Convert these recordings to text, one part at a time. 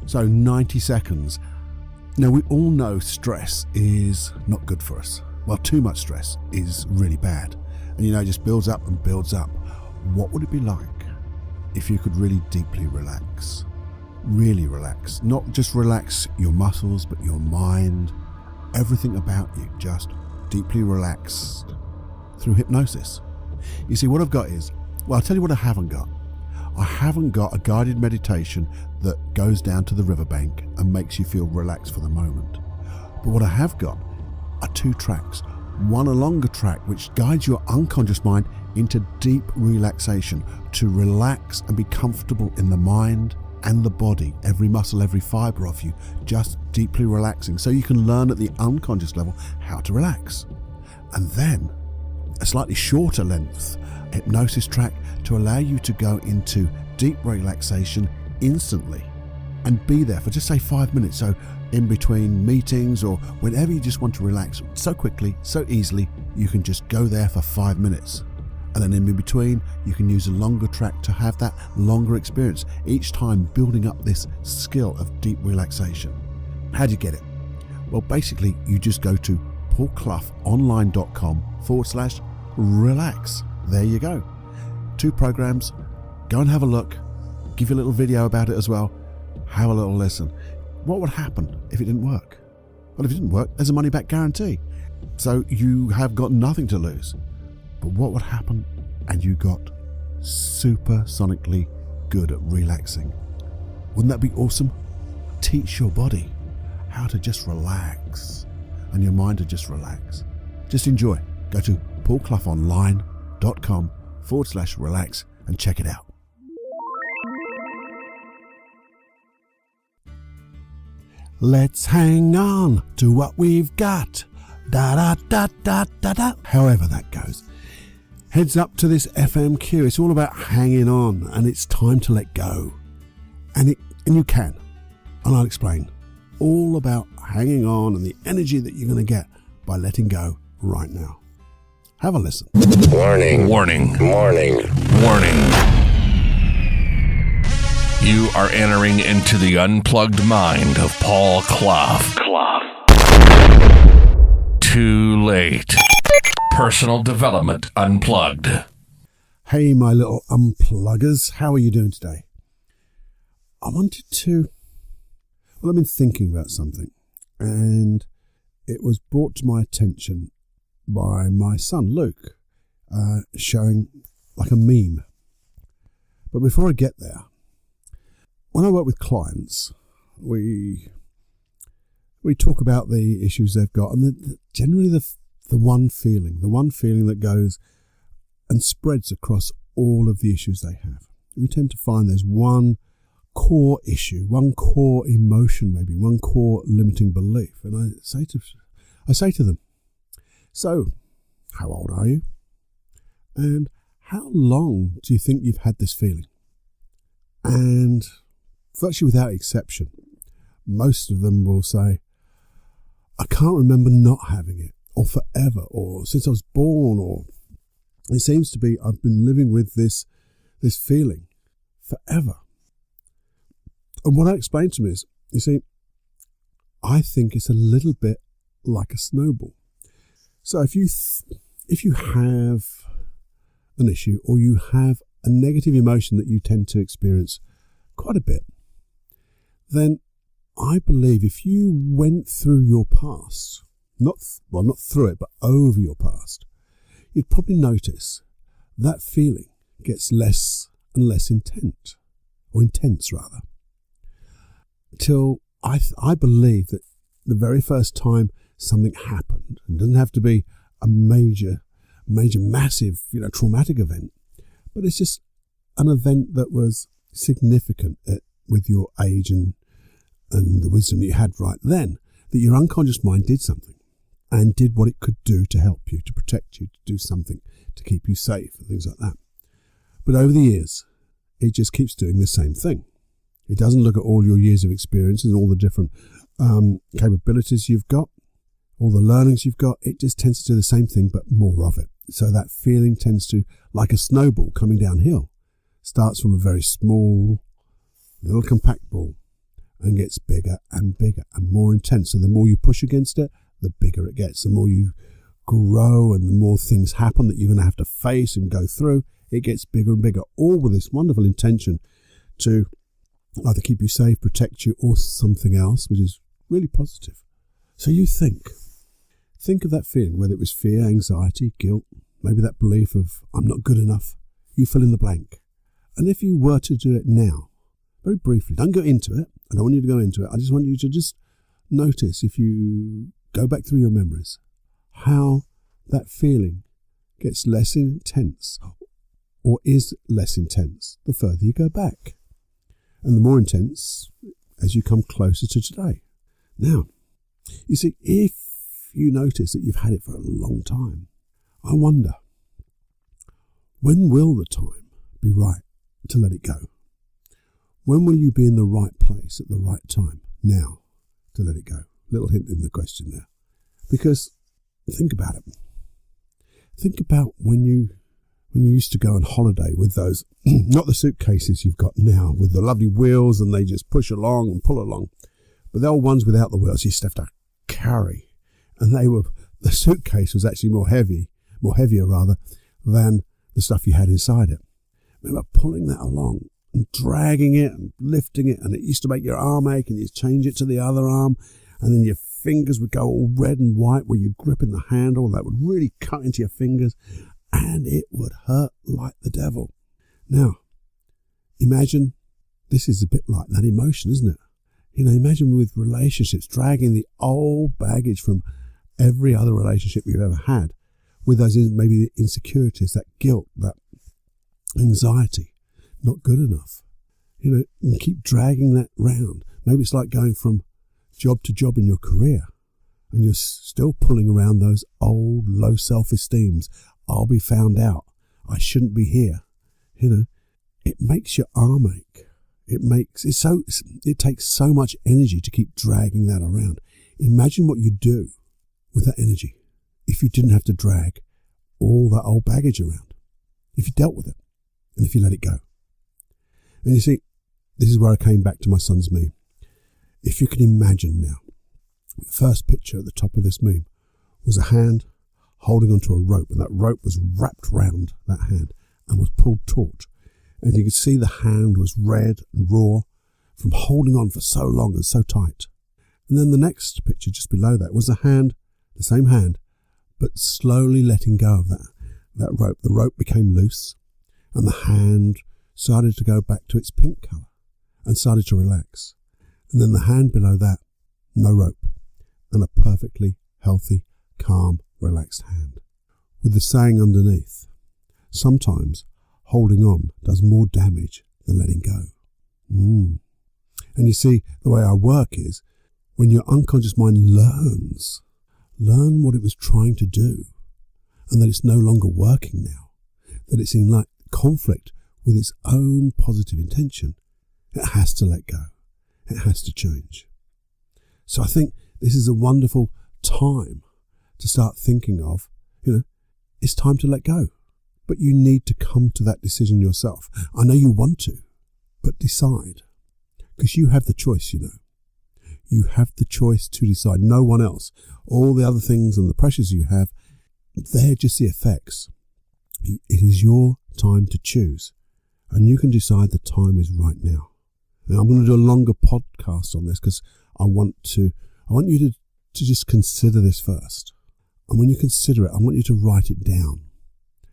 So 90 seconds. Now, we all know stress is not good for us. Well, too much stress is really bad. And it just builds up and builds up. What would it be like if you could really deeply relax? Really relax. Not just relax your muscles, but your mind, everything about you, just deeply relaxed through hypnosis. You see, what I've got is, well, I'll tell you what I haven't got. I haven't got a guided meditation that goes down to the riverbank and makes you feel relaxed for the moment. But what I have got are 2 tracks. One, a longer track which guides your unconscious mind into deep relaxation, to relax and be comfortable in the mind and the body, every muscle, every fibre of you, just deeply relaxing, so you can learn at the unconscious level how to relax. And then a slightly shorter length hypnosis track to allow you to go into deep relaxation instantly and be there for just say 5 minutes. So in between meetings or whenever you just want to relax so quickly, so easily, you can just go there for 5 minutes. And then in between, you can use a longer track to have that longer experience, each time building up this skill of deep relaxation. How do you get it? Well, basically, you just go to paulcloughonline.com/relax. There you go. 2 programs. Go and have a look. Give you a little video about it as well. Have a little listen. What would happen if it didn't work? Well, if it didn't work, there's a money back guarantee. So you have got nothing to lose. But what would happen and you got supersonically good at relaxing? Wouldn't that be awesome? Teach your body how to just relax and your mind to just relax. Just enjoy. Go to paulcloughonline.com/relax and check it out. Let's hang on to what we've got. Da da da da da da. However that goes. Heads up to this FMQ. It's all about hanging on, and it's time to let go. And you can. And I'll explain. All about hanging on and the energy that you're going to get by letting go right now. Have a listen. Warning. Warning. Warning. Warning. You are entering into the unplugged mind of Paul Clough. Too late. Personal Development Unplugged. Hey, my little unpluggers. How are you doing today? I've been thinking about something, and it was brought to my attention by my son, Luke, showing like a meme. But before I get there, when I work with clients, we talk about the issues they've got, and generally the one feeling that goes and spreads across all of the issues they have. We tend to find there's one core issue, one core emotion, maybe one core limiting belief. And I say to them, so how old are you? And how long do you think you've had this feeling? And virtually without exception, most of them will say, I can't remember not having it, or forever, or since I was born, or it seems to be I've been living with this feeling forever. And what I explained to them is, you see, I think it's a little bit like a snowball. So if you have an issue, or you have a negative emotion that you tend to experience quite a bit, then I believe if you went through your past, not through it, but over your past, you'd probably notice that feeling gets less and less intense rather. Till I believe that the very first time something happened, it doesn't have to be a major, massive, traumatic event, but it's just an event that was significant with your age and the wisdom that you had right then, that your unconscious mind did something and did what it could do to help you, to protect you, to do something to keep you safe and things like that. But over the years, it just keeps doing the same thing. It doesn't look at all your years of experiences and all the different capabilities you've got, all the learnings you've got. It just tends to do the same thing, but more of it. So that feeling tends to, like a snowball coming downhill, starts from a very small, little compact ball, and gets bigger and bigger and more intense. So the more you push against it, the bigger it gets. The more you grow and the more things happen that you're going to have to face and go through, it gets bigger and bigger, all with this wonderful intention to either keep you safe, protect you, or something else, which is really positive. So you think of that feeling, whether it was fear, anxiety, guilt, maybe that belief of I'm not good enough. You fill in the blank. And if you were to do it now, very briefly, don't go into it. I don't want you to go into it. I just want you to just notice, if you go back through your memories, how that feeling gets less intense or is less intense the further you go back. And the more intense as you come closer to today. Now, you see, if you notice that you've had it for a long time, I wonder, when will the time be right to let it go? When will you be in the right place at the right time now to let it go? Little hint in the question there. Because think about it. Think about when you used to go on holiday with those, not the suitcases you've got now with the lovely wheels and they just push along and pull along, but the old ones without the wheels you used to have to carry, and the suitcase was actually more heavier than the stuff you had inside it. Remember pulling that along and dragging it and lifting it, and it used to make your arm ache, and you'd change it to the other arm, and then your fingers would go all red and white where you're gripping the handle. That would really cut into your fingers, and it would hurt like the devil. Now, imagine this is a bit like that emotion, isn't it? You know, imagine with relationships, dragging the old baggage from every other relationship you've ever had, with those maybe insecurities, that guilt, that anxiety, not good enough. You know, and keep dragging that round. Maybe it's like going from job to job in your career, and you're still pulling around those old low self-esteems. I'll be found out. I shouldn't be here. You know, it makes your arm ache. It takes so much energy to keep dragging that around. Imagine what you'd do with that energy if you didn't have to drag all that old baggage around, if you dealt with it and if you let it go. And you see, this is where I came back to my son's meme. If you can imagine now, the first picture at the top of this meme was a hand holding onto a rope, and that rope was wrapped round that hand and was pulled taut. And you could see the hand was red and raw from holding on for so long and so tight. And then the next picture just below that was a hand, the same hand, but slowly letting go of that rope. The rope became loose and the hand started to go back to its pink colour and started to relax. And then the hand below that, no rope, and a perfectly healthy, calm, relaxed hand. With the saying underneath, sometimes holding on does more damage than letting go. And you see, the way I work is when your unconscious mind learn what it was trying to do, and that it's no longer working now, that it's in like conflict with its own positive intention, it has to let go. It has to change. So I think this is a wonderful time to start thinking of, it's time to let go. But you need to come to that decision yourself. I know you want to, but decide. Because you have the choice, You have the choice to decide. No one else. All the other things and the pressures you have, they're just the effects. It is your time to choose. And you can decide the time is right now. And I'm going to do a longer podcast on this because I want you to just consider this first. And when you consider it, I want you to write it down.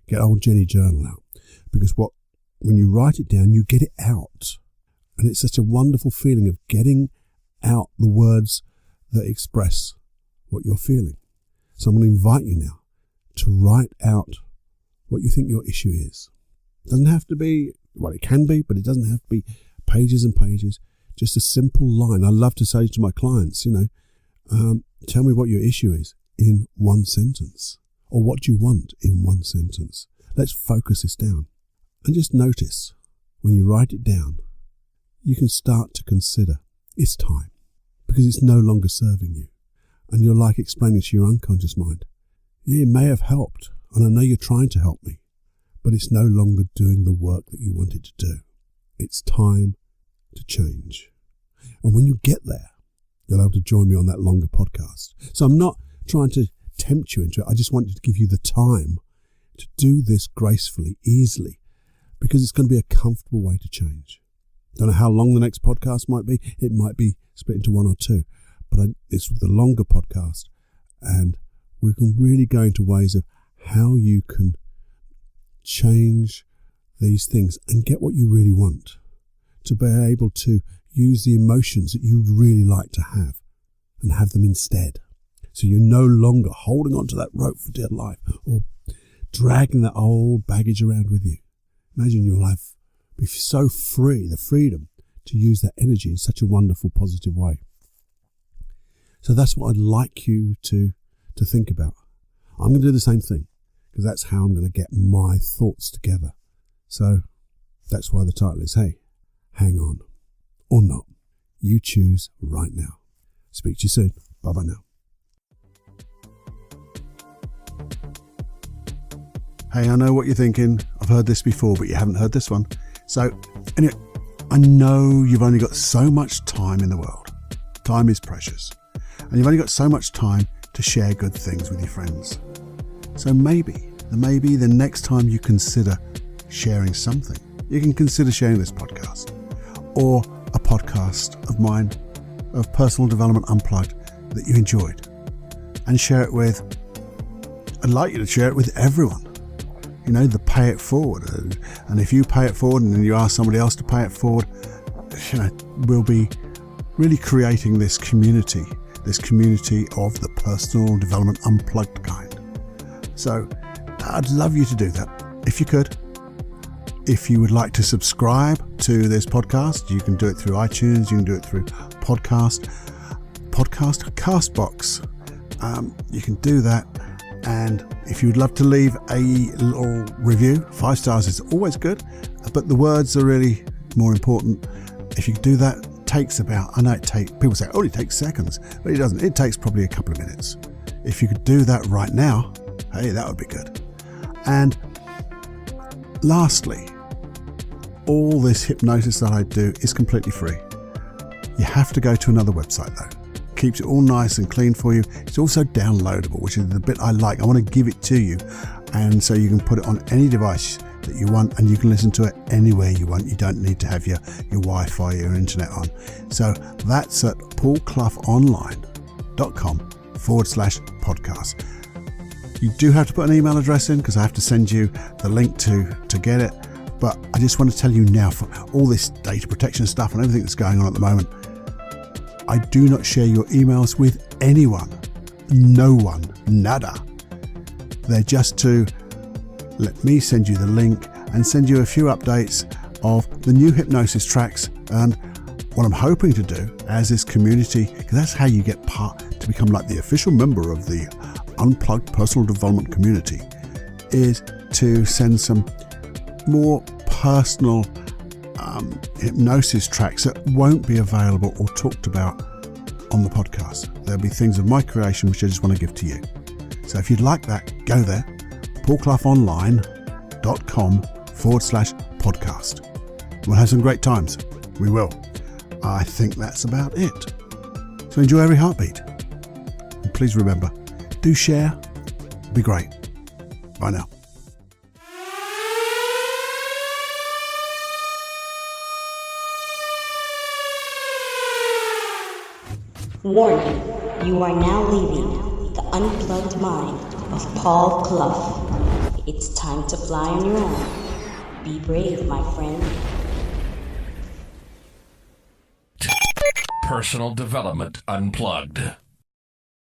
Get old Jenny journal out, because when you write it down, you get it out, and it's such a wonderful feeling of getting out the words that express what you're feeling. So I'm going to invite you now to write out what you think your issue is. It doesn't have to be, well, it can be, but it doesn't have to be pages and pages. Just a simple line. I love to say to my clients, tell me what your issue is in one sentence. Or what do you want in one sentence? Let's focus this down. And just notice, when you write it down, you can start to consider it's time. Because it's no longer serving you. And you're like explaining to your unconscious mind, yeah, it may have helped, and I know you're trying to help me, but it's no longer doing the work that you want it to do. It's time to change. And when you get there, you'll be able to join me on that longer podcast. So I'm not trying to tempt you into it. I just wanted to give you the time to do this gracefully, easily, because it's going to be a comfortable way to change. Don't know how long the next podcast might be. It might be split into one or two, but it's the longer podcast, and we can really go into ways of how you can change these things and get what you really want, to be able to use the emotions that you'd really like to have and have them instead. So you're no longer holding on to that rope for dear life or dragging that old baggage around with you. Imagine you'll be so free, the freedom to use that energy in such a wonderful, positive way. So that's what I'd like you to think about. I'm going to do the same thing, because that's how I'm going to get my thoughts together. So that's why the title is, Hey, Hang On, or Not. You choose right now. Speak to you soon. Bye-bye now. Hey, I know what you're thinking. I've heard this before, but you haven't heard this one. So, anyway, I know you've only got so much time in the world. Time is precious. And you've only got so much time to share good things with your friends. So maybe the next time you consider sharing something, you can consider sharing this podcast, or a podcast of mine, of Personal Development Unplugged, that you enjoyed, and share it with, I'd like you to share it with everyone. You know, the pay it forward. And if you pay it forward and then you ask somebody else to pay it forward, you know, we'll be really creating this community of the Personal Development Unplugged kind. So I'd love you to do that, if you could. If you would like to subscribe to this podcast, you can do it through iTunes, you can do it through Castbox. You can do that. And if you'd love to leave a little review, 5 stars is always good, but the words are really more important. If you do that, people say, oh, it takes seconds, but it doesn't. It takes probably a couple of minutes. If you could do that right now, hey, that would be good. And lastly, all this hypnosis that I do is completely free. You have to go to another website though. Keeps it all nice and clean for you. It's also downloadable, which is the bit I like. I want to give it to you, and so you can put it on any device that you want, and you can listen to it anywhere you want. You don't need to have your Wi-Fi, your internet on. So that's at paulcloughonline.com/podcast. You do have to put an email address in, because I have to send you the link to get it. But I just want to tell you now, for all this data protection stuff and everything that's going on at the moment, I do not share your emails with anyone. No one. Nada. They're just to let me send you the link and send you a few updates of the new hypnosis tracks, and what I'm hoping to do as this community, because that's how you get to become like the official member of the Unplugged Personal Development community, is to send some more personal hypnosis tracks that won't be available or talked about on the podcast. There'll be things of my creation which I just want to give to you. So if you'd like that, go there, paulcloughonline.com/podcast. We'll have some great times. We will. I think that's about it. So enjoy every heartbeat. And please remember, do share. It'd be great. Bye now. Warning, you are now leaving the unplugged mind of Paul Clough. It's time to fly on your own. Be brave, my friend. Personal Development Unplugged.